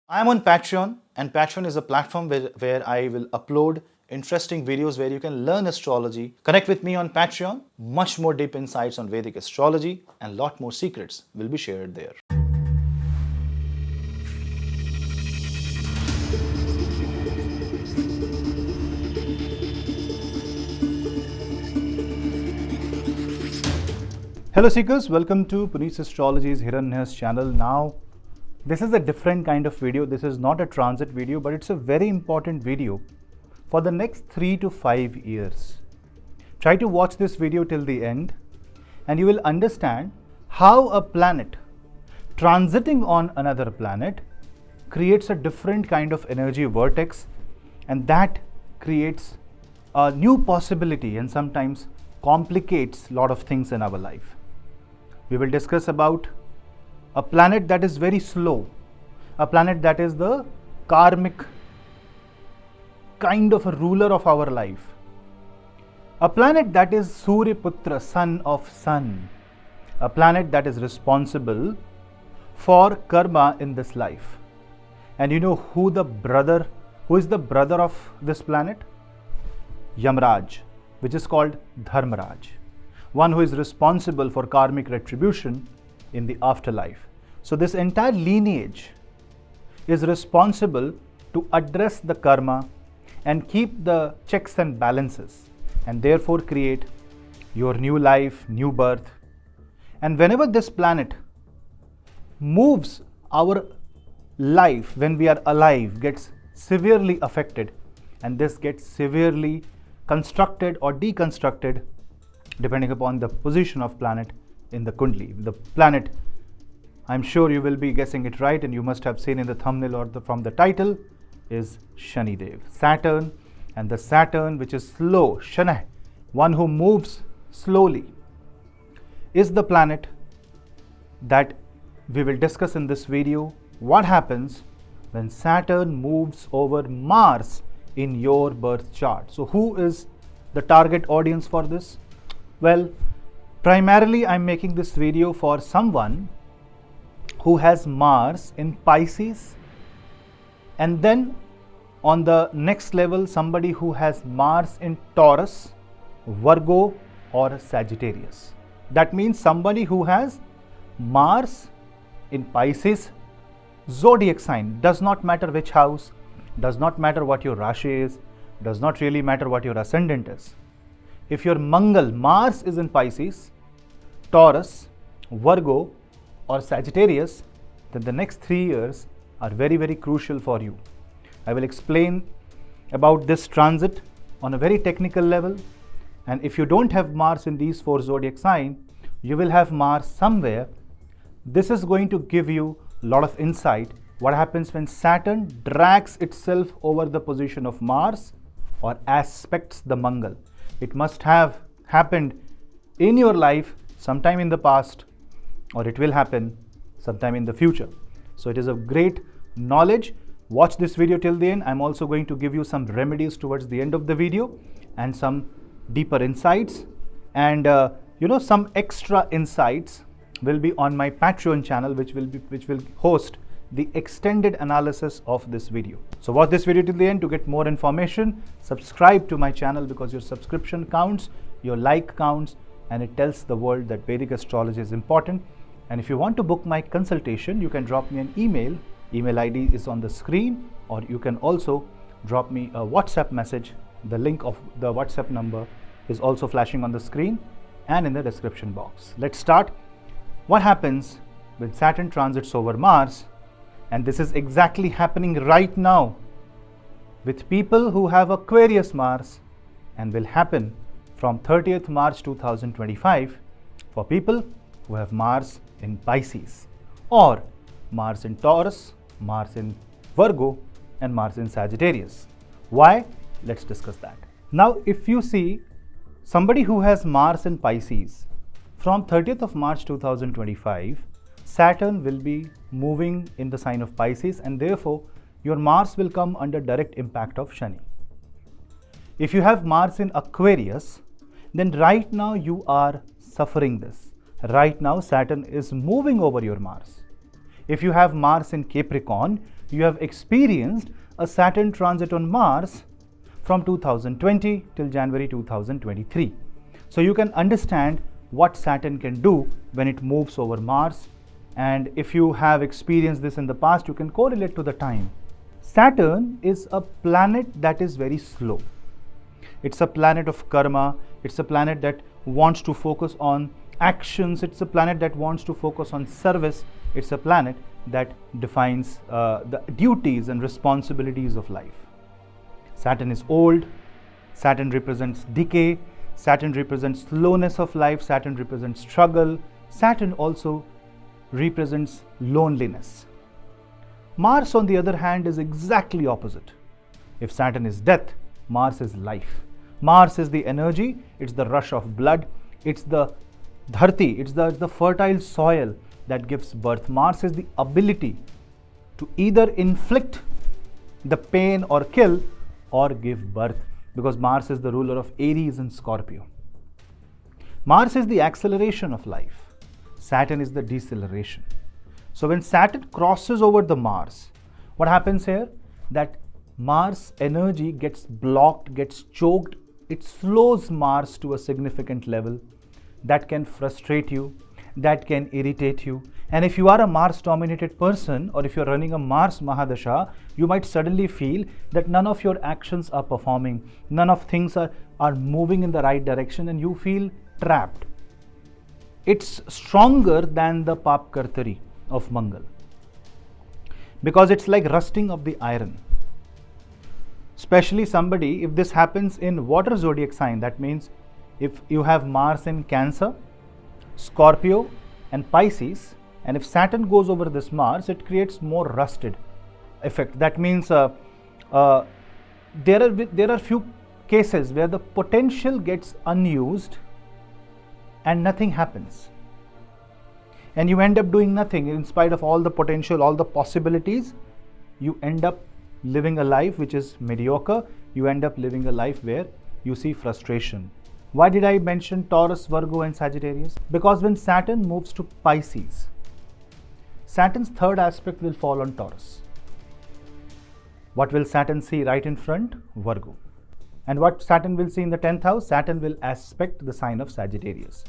I am on Patreon, and Patreon is a platform where I will upload interesting videos where you can learn astrology. Connect with me on Patreon. Much more deep insights on Vedic astrology and lot more secrets will be shared there. Hello seekers, welcome to Punneits Astrology's Hiranyahasta channel. Now, this is a different kind of video. This is not a transit video, but it's a very important video for the next 3 to 5 years. Try to watch this video till the end and you will understand how a planet transiting on another planet creates a different kind of energy vortex, and that creates a new possibility and sometimes complicates a lot of things in our life. We will discuss about a planet that is very slow, a planet that is the karmic kind of a ruler of our life, a planet that is Surya Putra, son of sun, a planet that is responsible for karma in this life. And you know who is the brother of this planet? Yamraj, which is called Dharmaraj, one who is responsible for karmic retribution in the afterlife. So this entire lineage is responsible to address the karma and keep the checks and balances, and therefore create your new life, new birth. And whenever this planet moves, our life when we are alive gets severely affected, and this gets severely constructed or deconstructed depending upon the position of planet in the Kundali. The planet, I'm sure you will be guessing it right, and you must have seen in the thumbnail or from the title, is Shani Dev, Saturn. And the Saturn, which is slow, Shana, one who moves slowly, is the planet that we will discuss in this video. What happens when Saturn moves over Mars in your birth chart? So who is the target audience for this? Well, primarily I'm making this video for someone who has Mars in Pisces, and then on the next level somebody who has Mars in Taurus, Virgo or Sagittarius. That means somebody who has Mars in Pisces zodiac sign, does not matter which house, does not matter what your Rashi is, does not really matter what your ascendant is. If your Mangal, Mars is in Pisces, Taurus, Virgo or Sagittarius, then the next 3 years are very, very crucial for you. I will explain about this transit on a very technical level, and if you don't have Mars in these 4 zodiac signs, you will have Mars somewhere. This is going to give you a lot of insight what happens when Saturn drags itself over the position of Mars or aspects the Mangal. It must have happened in your life sometime in the past, or it will happen sometime in the future. So it is a great knowledge. Watch this video till the end. I'm also going to give you some remedies towards the end of the video and some deeper insights, and some extra insights will be on my Patreon channel, which will host the extended analysis of this video. So watch this video till the end to get more information. Subscribe to my channel because your subscription counts, your like counts, and it tells the world that Vedic astrology is important. And if you want to book my consultation, you can drop me an email. Email ID is on the screen, or you can also drop me a WhatsApp message. The link of the WhatsApp number is also flashing on the screen and in the description box. Let's start. What happens when Saturn transits over Mars? And this is exactly happening right now with people who have Aquarius Mars, and will happen from 30th March 2025 for people who have Mars in Pisces, or Mars in Taurus, Mars in Virgo and Mars in Sagittarius. Why? Let's discuss that. Now, if you see somebody who has Mars in Pisces, from 30th of March 2025, Saturn will be moving in the sign of Pisces, and therefore your Mars will come under direct impact of Shani. If you have Mars in Aquarius, then right now you are suffering this. Right now Saturn is moving over your Mars. If you have Mars in Capricorn, you have experienced a Saturn transit on Mars from 2020 till January 2023. So you can understand what Saturn can do when it moves over Mars, and if you have experienced this in the past, you can correlate to the time. Saturn is a planet that is very slow. It's a planet of karma. It's a planet that wants to focus on actions. It's a planet that wants to focus on service. It's a planet that defines the duties and responsibilities of life. Saturn is old. Saturn represents decay. Saturn represents slowness of life. Saturn represents struggle. Saturn also represents loneliness. Mars, on the other hand, is exactly opposite. If Saturn is death, Mars is life. Mars is the energy, it's the rush of blood, it's the dharti, it's the fertile soil that gives birth. Mars is the ability to either inflict the pain or kill or give birth, because Mars is the ruler of Aries and Scorpio. Mars is the acceleration of life. Saturn is the deceleration. So when Saturn crosses over the Mars, what happens here? That Mars energy gets blocked, gets choked. It slows Mars to a significant level that can frustrate you, that can irritate you. And if you are a Mars dominated person, or if you're running a Mars Mahadasha, you might suddenly feel that none of your actions are performing, none of things are moving in the right direction, and you feel trapped. It's stronger than the Pap Kartari of Mangal, because it's like rusting of the iron. Especially somebody, if this happens in water zodiac sign, that means if you have Mars in Cancer, Scorpio and Pisces, and if Saturn goes over this Mars, it creates more rusted effect. That means there are few cases where the potential gets unused and nothing happens, and you end up doing nothing in spite of all the potential, all the possibilities. You end up living a life which is mediocre. You end up living a life where you see frustration. Why did I mention Taurus, Virgo and Sagittarius? Because when Saturn moves to Pisces, Saturn's third aspect will fall on Taurus. What will Saturn see right in front? Virgo. And what Saturn will see in the 10th house? Saturn will aspect the sign of Sagittarius.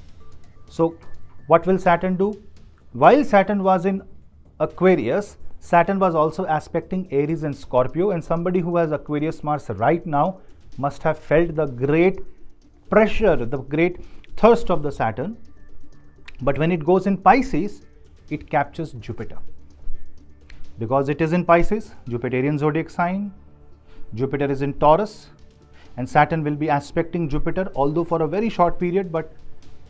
So what will Saturn do? While Saturn was in Aquarius, Saturn was also aspecting Aries and Scorpio, and somebody who has Aquarius Mars right now must have felt the great pressure, the great thirst of the Saturn. But when it goes in Pisces, it captures Jupiter. Because it is in Pisces, Jupiterian zodiac sign, Jupiter is in Taurus, and Saturn will be aspecting Jupiter, although for a very short period. But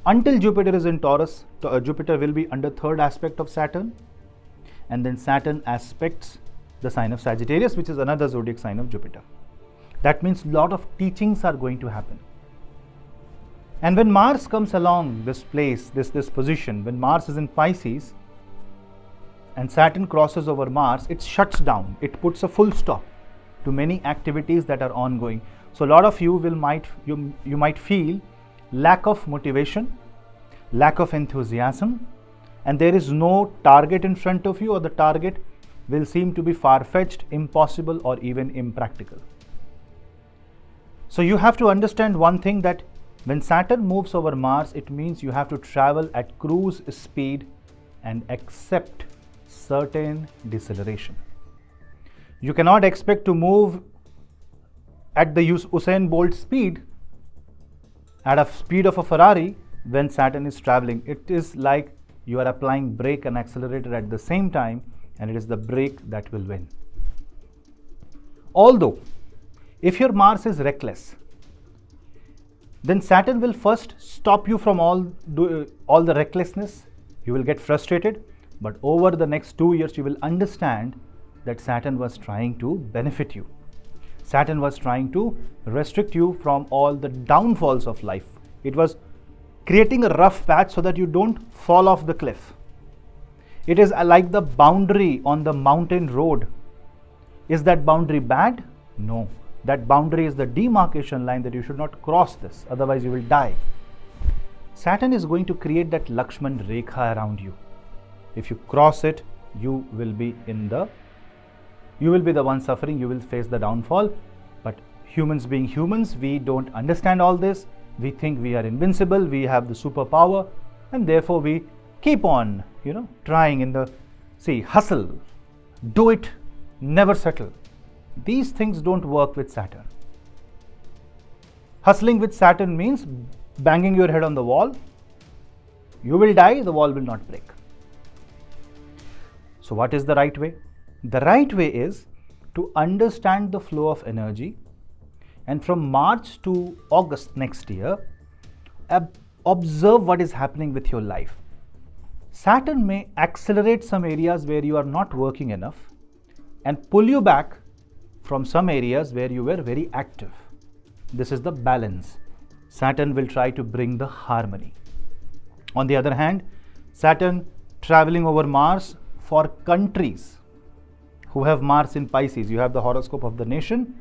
until Jupiter is in Taurus, Jupiter will be under third aspect of Saturn, and then Saturn aspects the sign of Sagittarius, which is another zodiac sign of Jupiter. That means a lot of teachings are going to happen. And when Mars comes along this place, this position, when Mars is in Pisces and Saturn crosses over Mars, it shuts down, it puts a full stop to many activities that are ongoing. So a lot of you might feel lack of motivation, lack of enthusiasm, and there is no target in front of you, or the target will seem to be far-fetched, impossible or even impractical. So you have to understand one thing, that when Saturn moves over Mars, it means you have to travel at cruise speed and accept certain deceleration. You cannot expect to move at the Usain Bolt speed, at a speed of a Ferrari, when Saturn is traveling. It is like you are applying brake and accelerator at the same time, and it is the brake that will win. Although, if your Mars is reckless, then Saturn will first stop you from all the recklessness. You will get frustrated, but over the next 2 years, you will understand that Saturn was trying to benefit you. Saturn was trying to restrict you from all the downfalls of life. It was creating a rough patch so that you don't fall off the cliff. It is like the boundary on the mountain road. Is that boundary bad? No. That boundary is the demarcation line that you should not cross this, otherwise you will die. Saturn is going to create that Lakshman Rekha around you. If you cross it, you will be in the You will be the one suffering, you will face the downfall. But humans being humans, we don't understand all this. We think we are invincible, we have the superpower, and therefore we keep on, trying in the, hustle, do it, never settle. These things don't work with Saturn. Hustling with Saturn means banging your head on the wall. You will die, the wall will not break. So what is the right way? The right way is to understand the flow of energy, and from March to August next year, observe what is happening with your life. Saturn may accelerate some areas where you are not working enough and pull you back from some areas where you were very active. This is the balance. Saturn will try to bring the harmony. On the other hand, Saturn traveling over Mars for countries who have Mars in Pisces. You have the horoscope of the nation.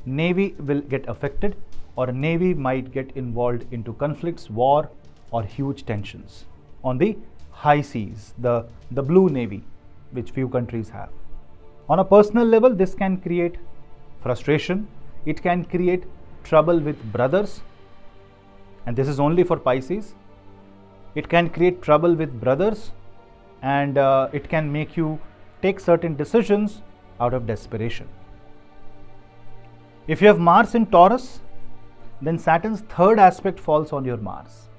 Navy will get affected, or Navy might get involved into conflicts, war, or huge tensions on the high seas, the blue Navy, which few countries have. On a personal level, this can create frustration. It can create trouble with brothers, and this is only for Pisces. It can create trouble with brothers, and it can make you take certain decisions out of desperation. If you have Mars in Taurus, then Saturn's third aspect falls on your Mars,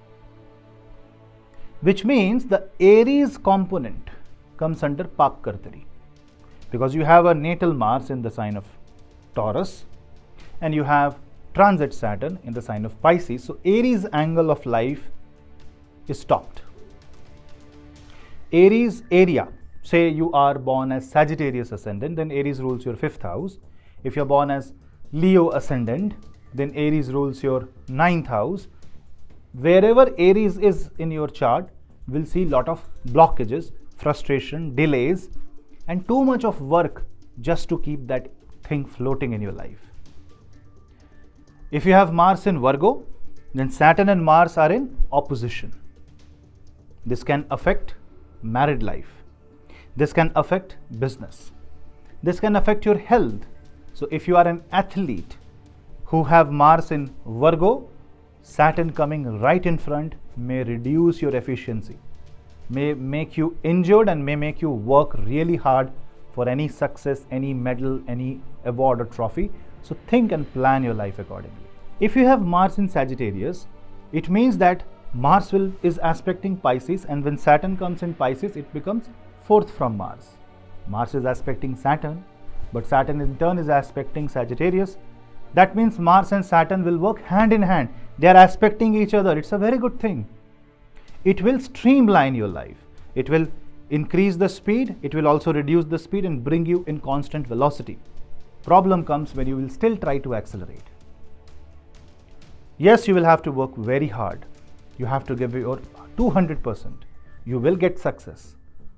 which means the Aries component comes under Pap Kartari, because you have a natal Mars in the sign of Taurus and you have transit Saturn in the sign of Pisces. So Aries angle of life is stopped. Aries area, say you are born as Sagittarius ascendant, then Aries rules your 5th house. If you are born as Leo ascendant, then Aries rules your 9th house. Wherever Aries is in your chart, will see lot of blockages, frustration, delays, and too much of work just to keep that thing floating in your life. If you have Mars in Virgo, then Saturn and Mars are in opposition. This can affect married life. This can affect business. This can affect your health. So if you are an athlete who have Mars in Virgo, Saturn coming right in front may reduce your efficiency, may make you injured, and may make you work really hard for any success, any medal, any award or trophy. So think and plan your life accordingly. If you have Mars in Sagittarius, it means that Mars is aspecting Pisces, and when Saturn comes in Pisces, it becomes 4th from Mars. Mars is aspecting Saturn, but Saturn in turn is aspecting Sagittarius. That means Mars and Saturn will work hand in hand. They are aspecting each other. It's a very good thing. It will streamline your life. It will increase the speed. It will also reduce the speed and bring you in constant velocity. Problem comes when you will still try to accelerate. Yes, you will have to work very hard. You have to give your 200%. You will get success.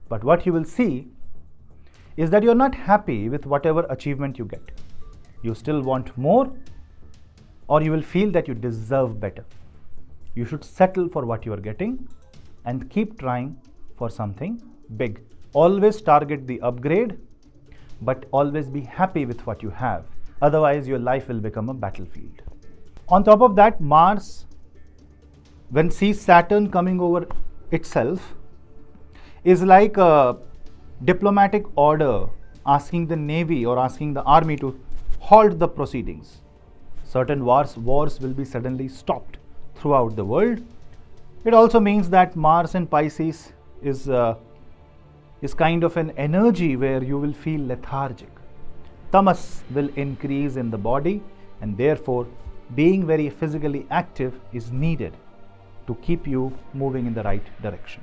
But what you will see is that you're not happy with whatever achievement you get. You still want more, or you will feel that you deserve better. You should settle for what you are getting and keep trying for something big. Always target the upgrade, but always be happy with what you have. Otherwise, your life will become a battlefield. On top of that, Mars, when sees Saturn coming over itself, is like a diplomatic order asking the Navy or asking the Army to halt the proceedings. Certain wars will be suddenly stopped throughout the world. It also means that Mars in Pisces is kind of an energy where you will feel lethargic. Tamas will increase in the body, and therefore being very physically active is needed to keep you moving in the right direction.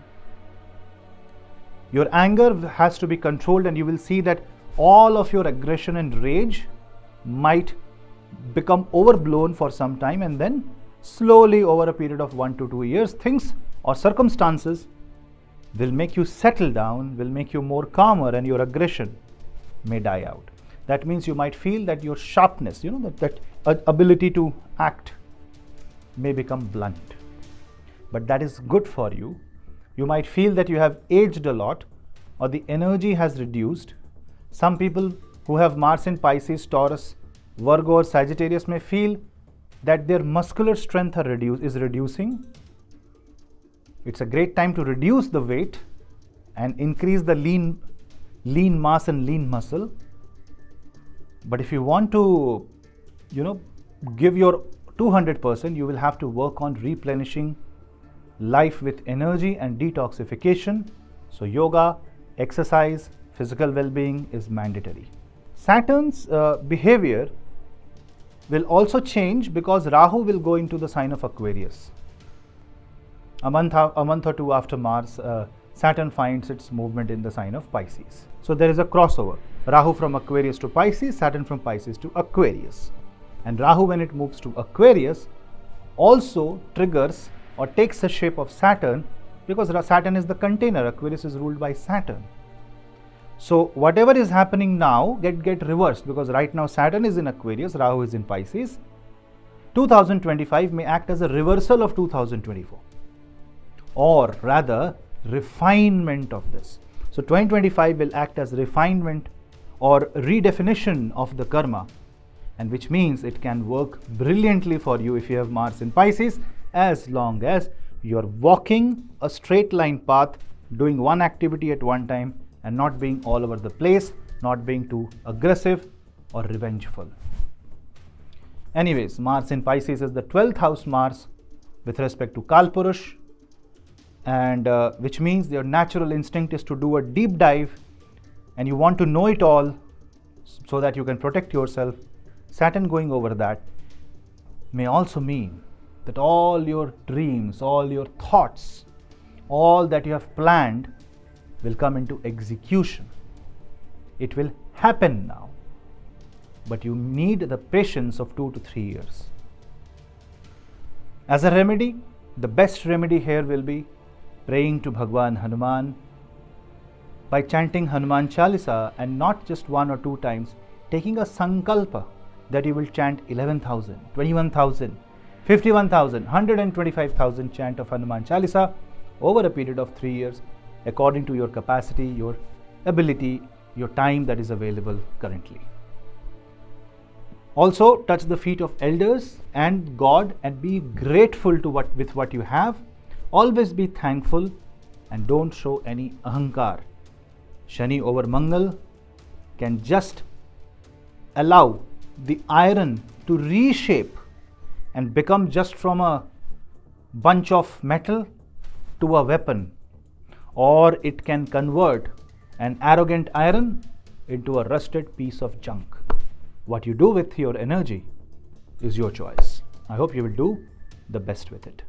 Your anger has to be controlled, and you will see that all of your aggression and rage might become overblown for some time, and then slowly over a period of 1 to 2 years, things or circumstances will make you settle down, will make you more calmer, and your aggression may die out. That means you might feel that your sharpness, that ability to act may become blunt. But that is good for you. You might feel that you have aged a lot, or the energy has reduced. Some people who have Mars in Pisces, Taurus, Virgo or Sagittarius may feel that their muscular strength is reducing. It's a great time to reduce the weight and increase the lean mass and lean muscle. But if you want to, give your 200%, you will have to work on replenishing life with energy and detoxification. So yoga, exercise, physical well-being is mandatory. Saturn's behavior will also change because Rahu will go into the sign of Aquarius. A month or two after Mars, Saturn finds its movement in the sign of Pisces. So there is a crossover. Rahu from Aquarius to Pisces, Saturn from Pisces to Aquarius. And Rahu, when it moves to Aquarius, also triggers or takes the shape of Saturn, because Saturn is the container. Aquarius is ruled by Saturn. So whatever is happening now get reversed, because right now Saturn is in Aquarius, Rahu is in Pisces. 2025 may act as a reversal of 2024, or rather refinement of this. So 2025 will act as refinement or redefinition of the karma, and which means it can work brilliantly for you if you have Mars in Pisces, as long as you are walking a straight line path, doing one activity at one time and not being all over the place, not being too aggressive or revengeful. Anyways, Mars in Pisces is the 12th house Mars with respect to Kalpurush, and which means your natural instinct is to do a deep dive and you want to know it all so that you can protect yourself. Saturn going over that may also mean that all your dreams, all your thoughts, all that you have planned will come into execution. It will happen now, but you need the patience of 2 to 3 years. As a remedy, the best remedy here will be praying to Bhagwan Hanuman by chanting Hanuman Chalisa, and not just 1 or 2 times, taking a sankalpa that you will chant 11,000, 21,000, 51,000, 125,000 chant of Hanuman Chalisa over a period of 3 years, according to your capacity, your ability, your time that is available currently. Also, touch the feet of elders and God and be grateful to with what you have. Always be thankful and don't show any ahankar. Shani over Mangal can just allow the iron to reshape and become just from a bunch of metal to a weapon, or it can convert an arrogant iron into a rusted piece of junk. What you do with your energy is your choice. I hope you will do the best with it.